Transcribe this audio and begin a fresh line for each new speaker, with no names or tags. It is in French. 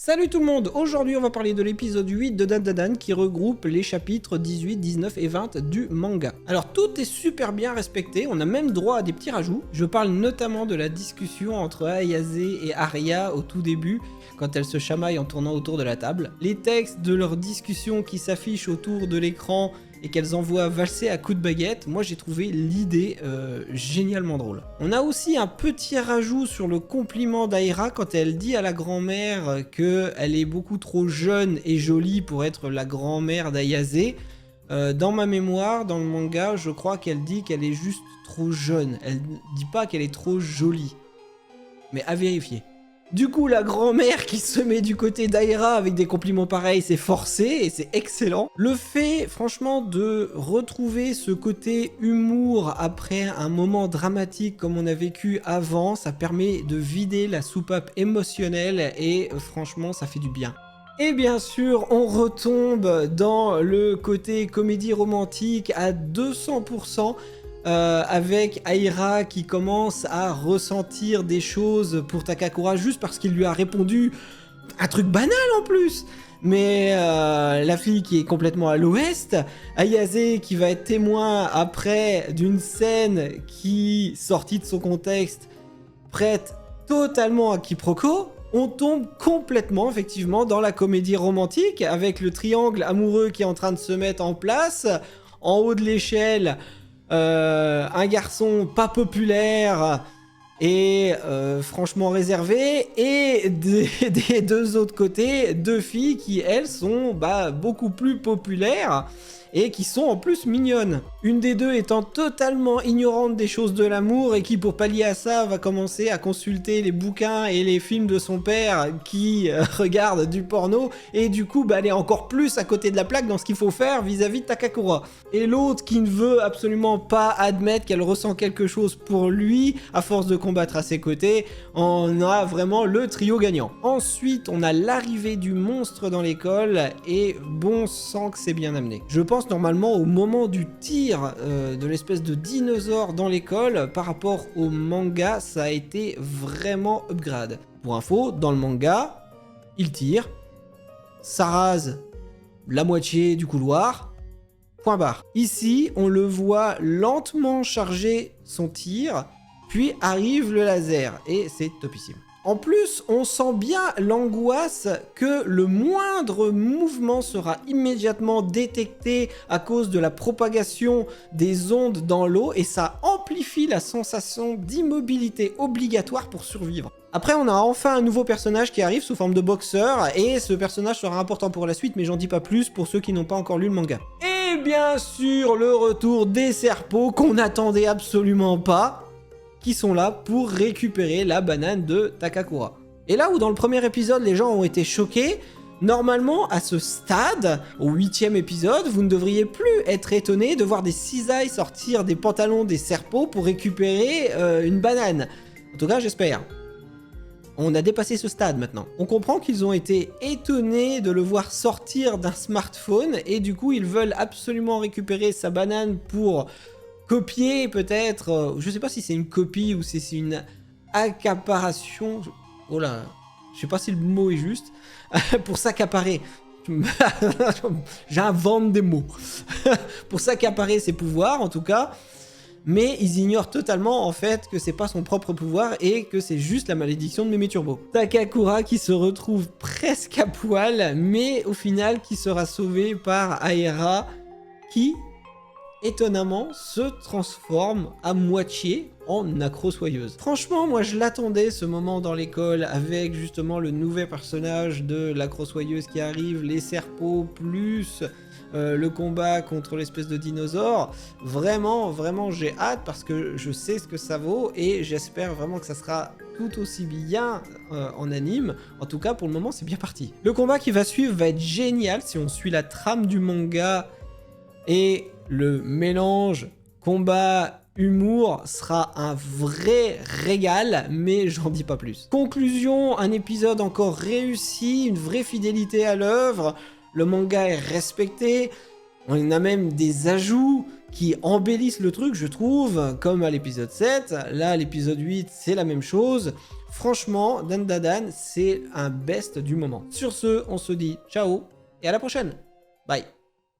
Salut tout le monde, aujourd'hui on va parler de l'épisode 8 de Dandadan qui regroupe les chapitres 18, 19 et 20 du manga. Alors tout est super bien respecté, on a même droit à des petits rajouts. Je parle notamment de la discussion entre Ayase et Arya au tout début, quand elles se chamaillent en tournant autour de la table. Les textes de leur discussion qui s'affichent autour de l'écran et qu'elles envoient valser à coups de baguette, moi j'ai trouvé l'idée génialement drôle. On a aussi un petit rajout sur le compliment d'Aira quand elle dit à la grand-mère qu'elle est beaucoup trop jeune et jolie pour être la grand-mère d'Ayase. Dans ma mémoire, dans le manga, je crois qu'elle dit qu'elle est juste trop jeune. Elle dit pas qu'elle est trop jolie. Mais à vérifier. Du coup, la grand-mère qui se met du côté d'Aira avec des compliments pareils, c'est forcé et c'est excellent. Le fait, franchement, de retrouver ce côté humour après un moment dramatique comme on a vécu avant, ça permet de vider la soupape émotionnelle et franchement, ça fait du bien. Et bien sûr, on retombe dans le côté comédie romantique à 200%. Avec Aira qui commence à ressentir des choses pour Takakura juste parce qu'il lui a répondu un truc banal en plus. Mais la fille qui est complètement à l'ouest, Ayase qui va être témoin après d'une scène qui, sortie de son contexte, prête totalement à quiproquo. On tombe complètement, effectivement, dans la comédie romantique avec le triangle amoureux qui est en train de se mettre en place. En haut de l'échelle, un garçon pas populaire et franchement réservé, et des deux autres côtés, deux filles qui elles sont beaucoup plus populaires et qui sont en plus mignonnes. Une des deux étant totalement ignorante des choses de l'amour et qui, pour pallier à ça, va commencer à consulter les bouquins et les films de son père qui regarde du porno, et du coup elle est encore plus à côté de la plaque dans ce qu'il faut faire vis-à-vis de Takakura. Et l'autre qui ne veut absolument pas admettre qu'elle ressent quelque chose pour lui à force de combattre à ses côtés. On a vraiment le trio gagnant. Ensuite, on a l'arrivée du monstre dans l'école et bon sang que c'est bien amené. Je pense normalement au moment du tir de l'espèce de dinosaure dans l'école, par rapport au manga, ça a été vraiment upgrade. Pour info, dans le manga, il tire, ça rase la moitié du couloir, point barre. Ici, on le voit lentement charger son tir, puis arrive le laser, et c'est topissime. En plus, on sent bien l'angoisse que le moindre mouvement sera immédiatement détecté à cause de la propagation des ondes dans l'eau, et ça amplifie la sensation d'immobilité obligatoire pour survivre. Après, on a enfin un nouveau personnage qui arrive sous forme de boxeur, et ce personnage sera important pour la suite, mais j'en dis pas plus pour ceux qui n'ont pas encore lu le manga. Et bien sûr, le retour des Serpos qu'on n'attendait absolument pas, qui sont là pour récupérer la banane de Takakura. Et là où dans le premier épisode les gens ont été choqués, normalement à ce stade, au 8e épisode, vous ne devriez plus être étonnés de voir des cisailles sortir des pantalons des Serpos pour récupérer une banane. En tout cas j'espère. On a dépassé ce stade maintenant. On comprend qu'ils ont été étonnés de le voir sortir d'un smartphone et du coup ils veulent absolument récupérer sa banane pour copier peut-être, je sais pas si c'est une copie ou si c'est une accaparation, oh là, je sais pas si le mot est juste, pour s'accaparer, j'invente des mots, pour s'accaparer ses pouvoirs en tout cas, mais ils ignorent totalement en fait que c'est pas son propre pouvoir et que c'est juste la malédiction de Mémé Turbo. Takakura qui se retrouve presque à poil, mais au final qui sera sauvé par Aira qui, étonnamment, se transforme à moitié en accro-soyeuse. Franchement, moi je l'attendais ce moment dans l'école avec justement le nouvel personnage de l'accro-soyeuse qui arrive, les Serpos plus le combat contre l'espèce de dinosaure. Vraiment, vraiment j'ai hâte parce que je sais ce que ça vaut et j'espère vraiment que ça sera tout aussi bien en anime. En tout cas, pour le moment, c'est bien parti. Le combat qui va suivre va être génial si on suit la trame du manga, et le mélange combat-humour sera un vrai régal, mais j'en dis pas plus. Conclusion, un épisode encore réussi, une vraie fidélité à l'œuvre, le manga est respecté, on a même des ajouts, qui embellissent le truc, je trouve, comme à l'épisode 7. Là, à l'épisode 8, c'est la même chose. Franchement, Dan Da Dan, c'est un best du moment. Sur ce, on se dit ciao et à la prochaine. Bye.